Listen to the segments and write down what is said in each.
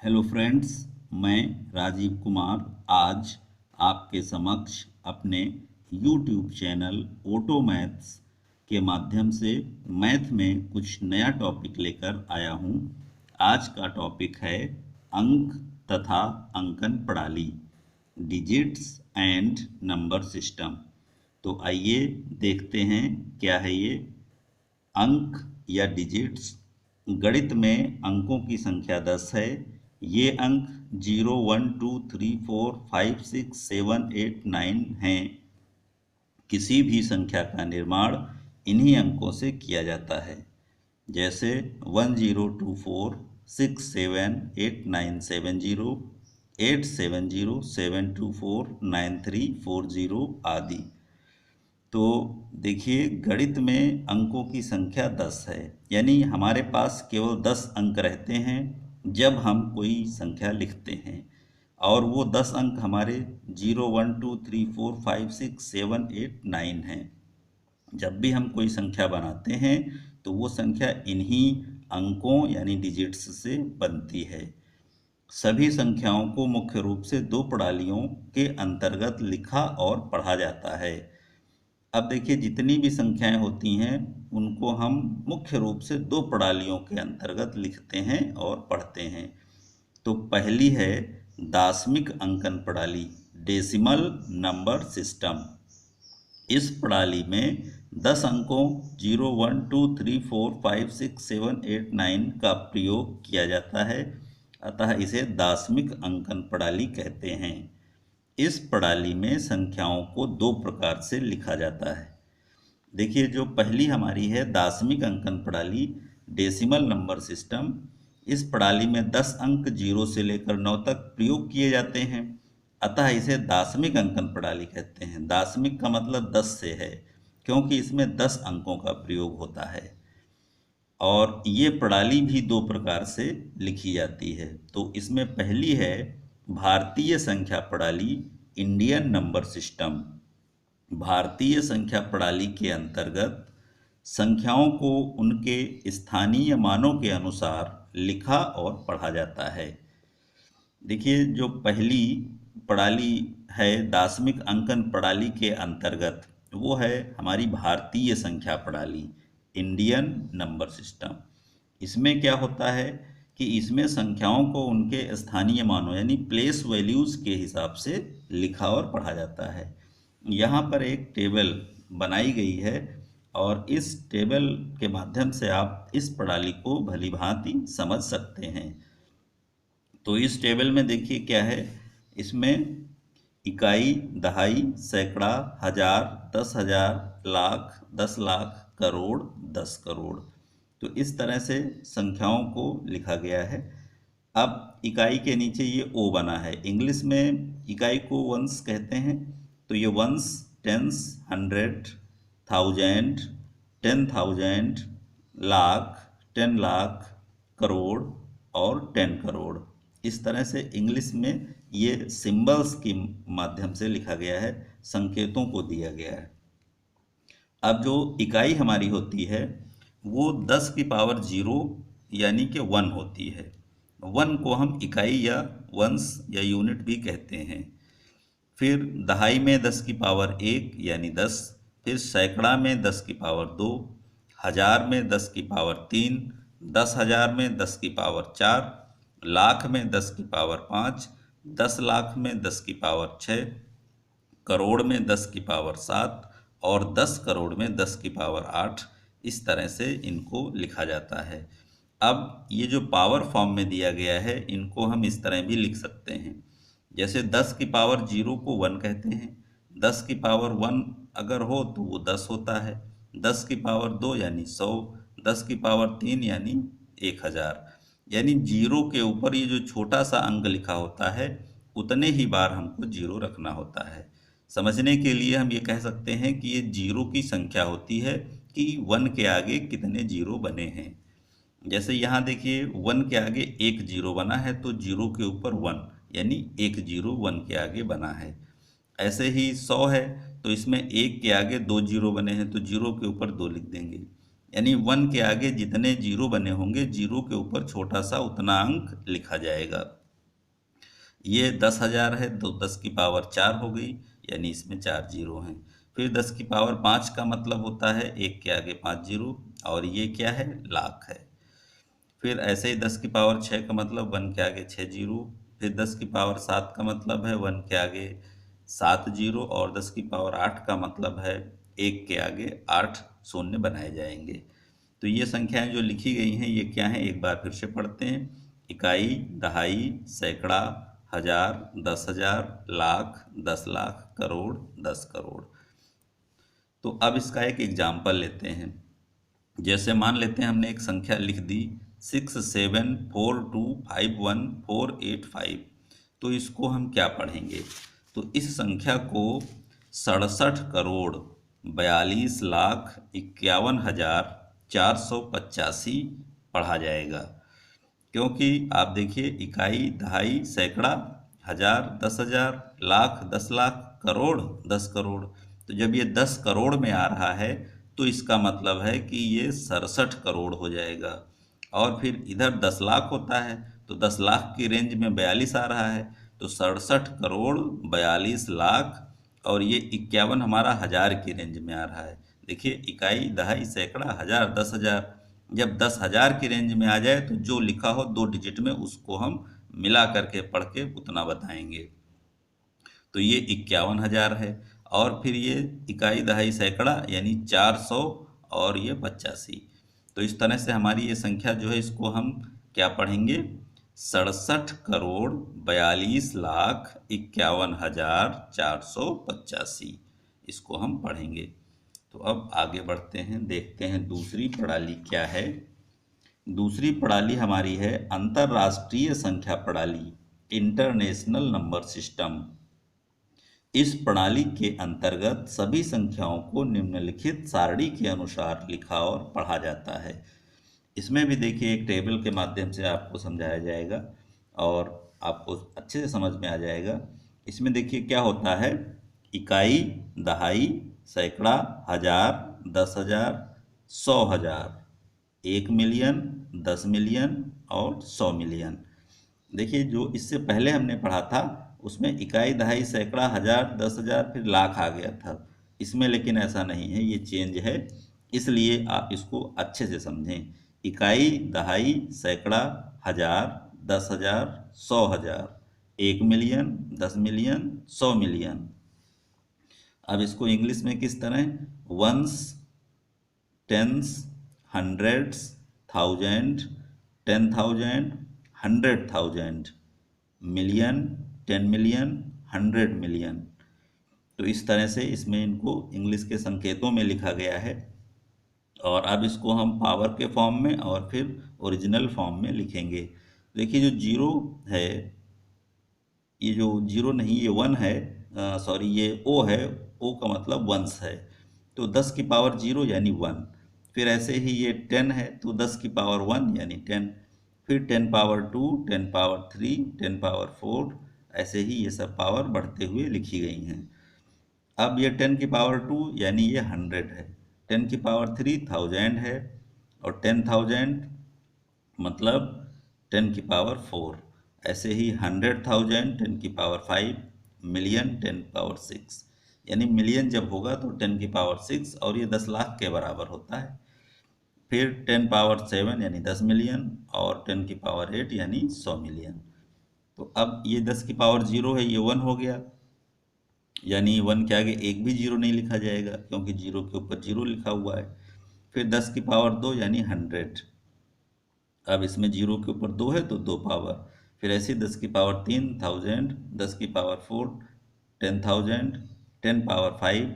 Hello friends, मैं राजीव कुमार आज आपके समक्ष अपने यूट्यूब चैनल ऑटो मैथ्स के माध्यम से मैथ में कुछ नया टॉपिक लेकर आया हूं। आज का टॉपिक है अंक तथा अंकन प्रणाली, डिजिट्स एंड नंबर सिस्टम। तो आइए देखते हैं क्या है ये अंक या डिजिट्स। गणित में अंकों की संख्या 10 है। ये अंक 0, 1, 2, 3, 4, 5, 6, 7, 8, 9 हैं। किसी भी संख्या का निर्माण इन्हीं अंकों से किया जाता है, जैसे 1024, 678970, 8707249340 आदि। तो देखिए, गणित में अंकों की संख्या 10 है, यानी हमारे पास केवल 10 अंक रहते हैं जब हम कोई संख्या लिखते हैं। और वो 10 अंक हमारे 0, 1, 2, 3, 4, 5, 6, 7, 8, 9 हैं। जब भी हम कोई संख्या बनाते हैं तो वो संख्या इन्हीं अंकों यानी डिजिट्स से बनती है। सभी संख्याओं को मुख्य रूप से दो प्रणालियों के अंतर्गत लिखा और पढ़ा जाता है। अब देखिए, जितनी भी संख्याएं होती हैं उनको हम मुख्य रूप से दो प्रणालियों के अंतर्गत लिखते हैं और पढ़ते हैं। तो पहली है दाशमिक अंकन प्रणाली, डेसिमल नंबर सिस्टम। इस प्रणाली में 10 अंकों 0, 1, 2, 3, 4, 5, 6, 7, 8, 9 का प्रयोग किया जाता है, अतः इसे दाशमिक अंकन प्रणाली कहते हैं। इस प्रणाली में संख्याओं को दो प्रकार से लिखा जाता है। देखिए, जो पहली हमारी है दाशमिक अंकन प्रणाली, डेसिमल नंबर सिस्टम। इस प्रणाली में 10 अंक 0 से लेकर 9 तक प्रयोग किए जाते हैं, अतः इसे दाशमिक अंकन प्रणाली कहते हैं। दाशमिक का मतलब 10 से है, क्योंकि इसमें 10 अंकों का प्रयोग होता है। और ये प्रणाली भी दो प्रकार से लिखी जाती है। तो इसमें पहली है भारतीय संख्या प्रणाली, इंडियन नंबर सिस्टम। भारतीय संख्या प्रणाली के अंतर्गत संख्याओं को उनके स्थानीय मानों के अनुसार लिखा और पढ़ा जाता है। देखिए, जो पहली प्रणाली है दाशमिक अंकन प्रणाली के अंतर्गत, वो है हमारी भारतीय संख्या प्रणाली, इंडियन नंबर सिस्टम। इसमें क्या होता है कि इसमें संख्याओं को उनके स्थानीय मानों यानी प्लेस वैल्यूज़ के हिसाब से लिखा और पढ़ा जाता है। यहाँ पर एक टेबल बनाई गई है और इस टेबल के माध्यम से आप इस प्रणाली को भलीभांति समझ सकते हैं। तो इस टेबल में देखिए क्या है, इसमें इकाई, दहाई, सैकड़ा, हजार, 10,000, लाख, 10 लाख, करोड़, 10 करोड़। तो इस तरह से संख्याओं को लिखा गया है। अब इकाई के नीचे ये ओ बना है। इंग्लिश में इकाई को वंस कहते हैं, तो ये वंस, टेंस, 100, 1000, 10,000, लाख, 10 लाख, करोड़ और 10 करोड़। इस तरह से इंग्लिश में ये सिंबल्स के माध्यम से लिखा गया है, संकेतों को दिया गया है। अब जो इकाई हमारी होती है वो 10 की पावर 0 यानी कि 1 होती है। 1 को हम इकाई या वंस या यूनिट भी कहते हैं। फिर दहाई में 10 की पावर 1 यानी 10, फिर सैकड़ा में 10 की पावर 2, हजार में 10 की पावर 3, 10,000 में 10 की पावर 4, लाख में 10 की पावर 5, 10 लाख में 10 की पावर 6, करोड़ में 10 की पावर 7 और 10 करोड़ में 10 की पावर 8। इस तरह से इनको लिखा जाता है। अब ये जो पावर फॉर्म में दिया गया है, इनको हम इस तरह भी लिख सकते हैं। जैसे 10 की पावर 0 को 1 कहते हैं, 10 की पावर 1 अगर हो तो वो 10 होता है, 10 की पावर 2 यानी 100, 10 की पावर 3 यानी 1000। यानी 0 के ऊपर ये जो छोटा सा अंक लिखा होता है, उतने ही बार हमको 0 रखना होता है। समझने के लिए हम ये कह सकते हैं कि ये 0 की संख्या होती है कि 1 के आगे कितने 0 बने हैं। जैसे यहाँ देखिए, 1 के आगे एक 0 बना है, तो 0 के ऊपर 1 यानी एक 0 1 के आगे बना है। ऐसे ही 100 है, तो इसमें 1 के आगे 2 0 बने हैं, तो 0 के ऊपर 2 लिख देंगे। यानी 1 के आगे जितने जीरो बने होंगे, जीरो के ऊपर छोटा सा उतना अंक लिखा जाएगा। ये 10,000 है तो 10 की पावर 4 हो गई, यानी इसमें 4 जीरो हैं। फिर 10 की पावर 5 का मतलब होता है 1 के आगे 5 जीरो, और ये क्या है, लाख है। फिर ऐसे ही 10 की पावर 6 का मतलब 1 के आगे 6 जीरो। फिर 10 की पावर 7 का मतलब है 1 के आगे 7 जीरो, और 10 की पावर 8 का मतलब है 1 के आगे 8 शून्य बनाए जाएंगे। तो ये संख्याएं जो लिखी गई हैं ये क्या हैं, एक बार फिर से पढ़ते हैं। इकाई, दहाई, सैकड़ा, हजार, 10,000, लाख, 10 लाख, करोड़, 10 करोड़। तो अब इसका एक एग्जाम्पल लेते हैं। जैसे मान लेते हैं हमने एक संख्या लिख दी 674251,485, तो इसको हम क्या पढ़ेंगे? तो इस संख्या को 67,42,51,485 पढ़ा जाएगा। क्योंकि आप देखिए, इकाई, दहाई, सैकड़ा, हजार, 10,000, लाख, 10 लाख, करोड़, 10 करोड़। तो जब ये 10 करोड़ में आ रहा है तो इसका मतलब है कि ये 67 करोड़ हो जाएगा। और फिर इधर 10 लाख होता है तो 10 लाख की रेंज में 42 आ रहा है, तो 67 करोड़ 42 लाख, और ये 51 हमारा हजार की रेंज में आ रहा है। देखिए, इकाई, दहाई, सैकड़ा, हजार, 10,000, जब 10,000 की रेंज में आ जाए तो जो लिखा हो 2 डिजिट में उसको हम मिला करके पढ़ के उतना बताएंगे। तो ये 51,000 है, और फिर ये इकाई, दहाई, सैकड़ा यानी 400, और ये 85। तो इस तरह से हमारी ये संख्या जो है इसको हम क्या पढ़ेंगे, 67,42,51,485, इसको हम पढ़ेंगे। तो अब आगे बढ़ते हैं, देखते हैं दूसरी प्रणाली क्या है। दूसरी प्रणाली हमारी है अंतरराष्ट्रीय संख्या प्रणाली, इंटरनेशनल नंबर सिस्टम। इस प्रणाली के अंतर्गत सभी संख्याओं को निम्नलिखित सारणी के अनुसार लिखा और पढ़ा जाता है। इसमें भी देखिए एक टेबल के माध्यम से आपको समझाया जाएगा और आपको अच्छे से समझ में आ जाएगा। इसमें देखिए क्या होता है, इकाई, दहाई, सैकड़ा, हजार, 10,000, 100,000, 1 मिलियन, 10 मिलियन और 100 मिलियन। देखिए, जो इससे पहले हमने पढ़ा था उसमें इकाई, दहाई, सैकड़ा, हजार, 10,000 फिर लाख आ गया था। इसमें लेकिन ऐसा नहीं है, ये चेंज है, इसलिए आप इसको अच्छे से समझें। इकाई, दहाई, सैकड़ा, हजार, 10,000, 100,000, 1 मिलियन, 10 मिलियन, 100 मिलियन। अब इसको इंग्लिश में किस तरह, ones, tens, hundreds, thousand, 10,000, 100,000, million, 10 million, 100 million. तो इस तरह से इसमें इनको इंग्लिश के संकेतों में लिखा गया है, और अब इसको हम पावर के फॉर्म में और फिर ओरिजिनल फॉर्म में लिखेंगे। देखिए, जो जीरो है, ये जो जीरो नहीं, ये 1 है, सॉरी ये ओ है, ओ का मतलब वंस है, तो 10 की पावर 0 यानी 1। फिर ऐसे ही ये 10 है तो 10 की पावर 1 यानी 10। फिर 10 पावर 2, 10 पावर 3, 10 पावर 4, ऐसे ही ये सब पावर बढ़ते हुए लिखी गई हैं। अब ये 10 की पावर 2 यानी ये 100 है, 10 की पावर 3 1000 है, और 10,000 मतलब 10 की पावर 4। ऐसे ही 100,000 10 की पावर 5, मिलियन 10 पावर 6, यानी मिलियन जब होगा तो 10 की पावर 6, और ये 10 लाख के बराबर होता है। फिर 10 पावर 7 यानी 10 मिलियन, और 10 की पावर 8 यानी 100 मिलियन। तो अब ये 10 की पावर 0 है, ये 1 हो गया, यानी 1 के आगे एक भी जीरो नहीं लिखा जाएगा क्योंकि जीरो के ऊपर जीरो लिखा हुआ है। फिर 10 की पावर 2 यानी 100, अब इसमें जीरो के ऊपर 2 है तो 2 पावर। फिर ऐसे 10 की पावर 3 1000, 10 की पावर 4 10,000, 10 पावर 5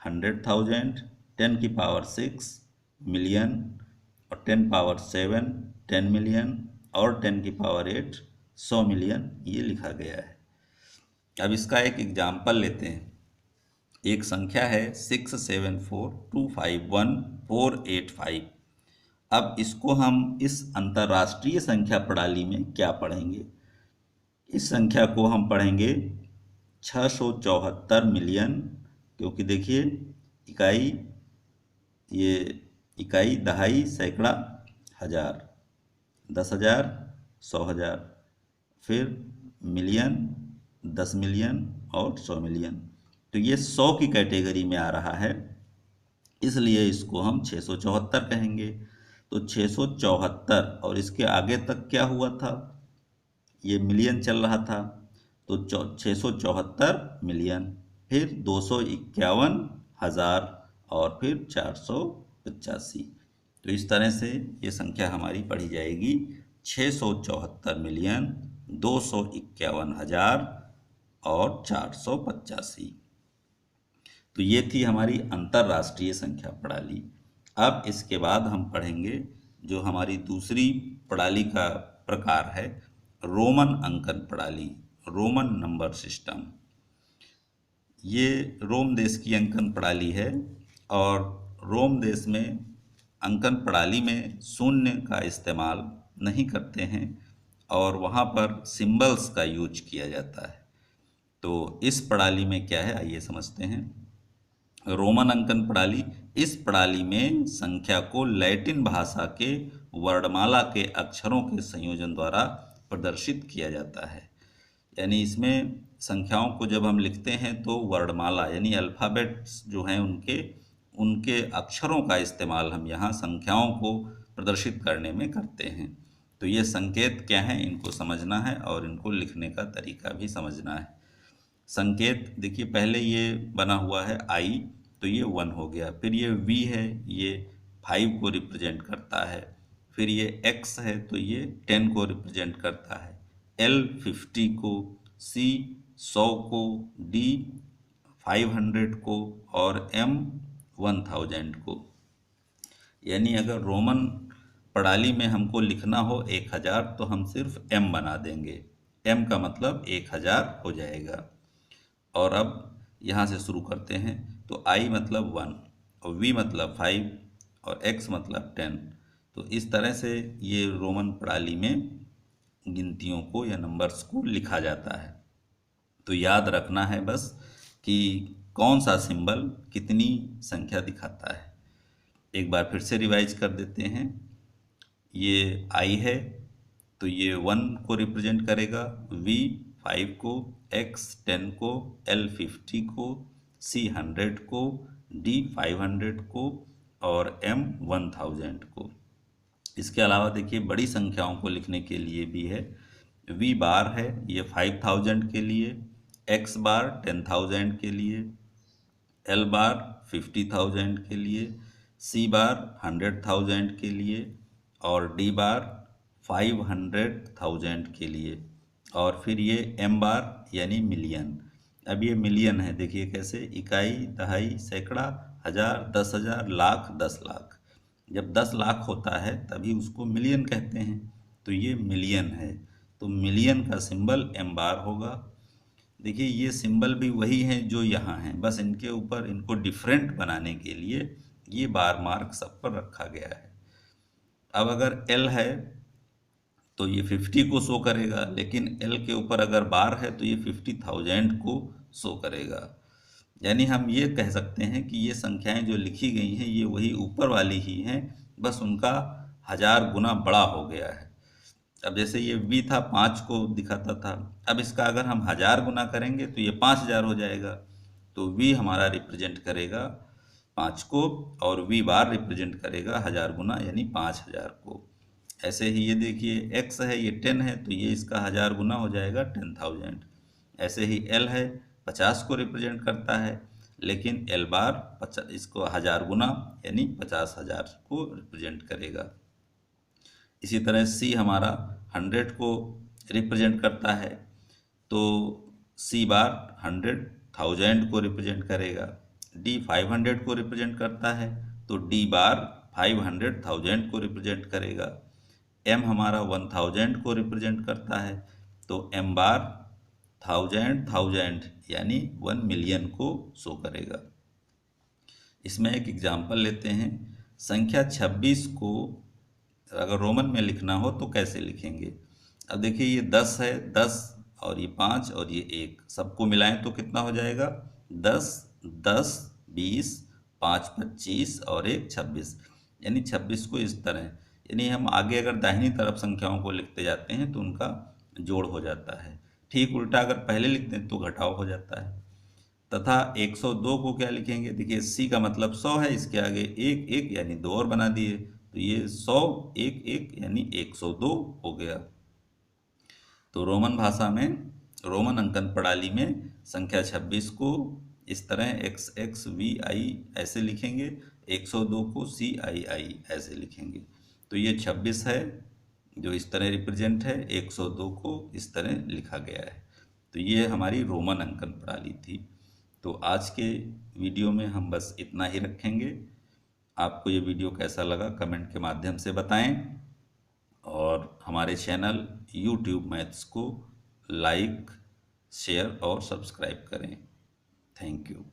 100,000, 10 की पावर 6 मिलियन, और 10 पावर 7 10 मिलियन, और 10 की पावर 8 100 मिलियन, ये लिखा गया है। अब इसका एक एग्जाम्पल लेते हैं। एक संख्या है 674251,485। अब इसको हम इस अंतर्राष्ट्रीय संख्या प्रणाली में क्या पढ़ेंगे? इस संख्या को हम पढ़ेंगे 674 मिलियन, क्योंकि देखिए इकाई, ये इकाई, दहाई, सैकड़ा, हजार, 10,000, 100,000, फिर मिलियन, 10 मिलियन और 100 मिलियन। तो ये 100 की कैटेगरी में आ रहा है, इसलिए इसको हम 674 कहेंगे। तो 674 और इसके आगे तक क्या हुआ था, ये मिलियन चल रहा था, तो 674 मिलियन, फिर 251,000 और फिर 485। तो इस तरह से ये संख्या हमारी पढ़ी जाएगी, 674 मिलियन, 251,000 और 485। तो ये थी हमारी अंतर्राष्ट्रीय संख्या प्रणाली। अब इसके बाद हम पढ़ेंगे जो हमारी दूसरी प्रणाली का प्रकार है, रोमन अंकन प्रणाली, रोमन नंबर सिस्टम। ये रोम देश की अंकन प्रणाली है और रोम देश में अंकन प्रणाली में शून्य का इस्तेमाल नहीं करते हैं और वहाँ पर सिंबल्स का यूज किया जाता है। तो इस प्रणाली में क्या है, आइए समझते हैं। रोमन अंकन प्रणाली, इस प्रणाली में संख्या को लैटिन भाषा के वर्णमाला के अक्षरों के संयोजन द्वारा प्रदर्शित किया जाता है। यानी इसमें संख्याओं को जब हम लिखते हैं तो वर्णमाला यानी अल्फ़ाबेट्स जो हैं उनके उनके अक्षरों का इस्तेमाल हम यहाँ संख्याओं को प्रदर्शित करने में करते हैं। तो ये संकेत क्या हैं, इनको समझना है और इनको लिखने का तरीका भी समझना है। संकेत देखिए, पहले ये बना हुआ है आई, तो ये 1 हो गया। फिर ये वी है, ये 5 को रिप्रेजेंट करता है। फिर ये एक्स है, तो ये 10 को रिप्रेजेंट करता है। एल 50 को, सी 100 को, डी 500 को और एम 1000 को। यानी अगर रोमन प्रणाली में हमको लिखना हो 1000 तो हम सिर्फ एम बना देंगे, एम का मतलब 1000 हो जाएगा। और अब यहाँ से शुरू करते हैं, तो आई मतलब 1 और वी मतलब 5 और एक्स मतलब 10। तो इस तरह से ये रोमन प्रणाली में गिनतियों को या नंबर्स को लिखा जाता है। तो याद रखना है बस कि कौन सा सिंबल कितनी संख्या दिखाता है। एक बार फिर से रिवाइज कर देते हैं। ये आई है तो ये 1 को रिप्रेजेंट करेगा, वी 5 को, एक्स 10 को, एल 50 को, सी 100 को, डी 500 को और एम 1000 को। इसके अलावा देखिए बड़ी संख्याओं को लिखने के लिए भी है। वी बार है, ये 5000 के लिए, एक्स बार 10,000 के लिए, एल बार 50,000 के लिए, सी बार 100,000 के लिए और डी बार 500,000 के लिए। और फिर ये एम बार यानी मिलियन। अब ये मिलियन है, देखिए कैसे, इकाई, दहाई, सैकड़ा, हजार, 10,000, लाख, 10 लाख। जब 10 लाख होता है तभी उसको मिलियन कहते हैं। तो ये मिलियन है, तो मिलियन का सिंबल एम बार होगा। देखिए ये सिंबल भी वही हैं जो यहाँ हैं, बस इनके ऊपर इनको डिफरेंट बनाने के लिए ये बार मार्क सब पर रखा गया है। अब अगर एल है तो ये 50 को शो करेगा, लेकिन एल के ऊपर अगर बार है तो ये 50,000 को शो करेगा। यानी हम ये कह सकते हैं कि ये संख्याएं जो लिखी गई हैं ये वही ऊपर वाली ही हैं, बस उनका 1000 गुना बड़ा हो गया है। अब जैसे ये v था 5 को दिखाता था, अब इसका अगर हम 1000 गुना करेंगे तो ये 5000 हो जाएगा। तो v हमारा रिप्रेजेंट करेगा 5 को और v बार रिप्रेजेंट करेगा 1000 गुना यानी 5000 को। ऐसे ही ये देखिए x है, ये 10 है तो ये इसका 1000 गुना हो जाएगा 10,000। ऐसे ही l है 50 को रिप्रेजेंट करता है, लेकिन l बार इसको 1000 गुना यानी 50,000 को रिप्रेजेंट करेगा। इसी तरह सी हमारा 100 को रिप्रेजेंट करता है, तो सी बार 100,000 को रिप्रेजेंट करेगा। डी 500 को रिप्रेजेंट करता है तो डी बार 500,000 को रिप्रेजेंट करेगा। एम हमारा 1000 को रिप्रेजेंट करता है तो एम बार 1000 यानी 1 मिलियन को शो करेगा। इसमें एक एग्जाम्पल लेते हैं। संख्या 26 को अगर रोमन में लिखना हो तो कैसे लिखेंगे। अब देखिए ये 10 है, 10 और ये 5 और ये 1 सबको मिलाएं तो कितना हो जाएगा, 10, 10, 20, 5, 25 और 1, 26। यानी 26 को इस तरह, यानी हम आगे अगर दाहिनी तरफ संख्याओं को लिखते जाते हैं तो उनका जोड़ हो जाता है। ठीक उल्टा अगर पहले लिखते हैं तो घटाव हो जाता है। तथा 102 को क्या लिखेंगे, देखिए सी का मतलब 100 है, इसके आगे एक एक यानी दो और बना दिए, तो ये 100 एक एक यानी 102 हो गया। तो रोमन भाषा में, रोमन अंकन प्रणाली में संख्या 26 को इस तरह एक्स एक्स वी आई ऐसे लिखेंगे, 102 को सी आई आई ऐसे लिखेंगे। तो ये 26 है जो इस तरह रिप्रेजेंट है, 102 को इस तरह लिखा गया है। तो ये हमारी रोमन अंकन प्रणाली थी। तो आज के वीडियो में हम बस इतना ही रखेंगे। आपको ये वीडियो कैसा लगा कमेंट के माध्यम से बताएं, और हमारे चैनल यूट्यूब मैथ्स को लाइक, शेयर और सब्सक्राइब करें। Thank you.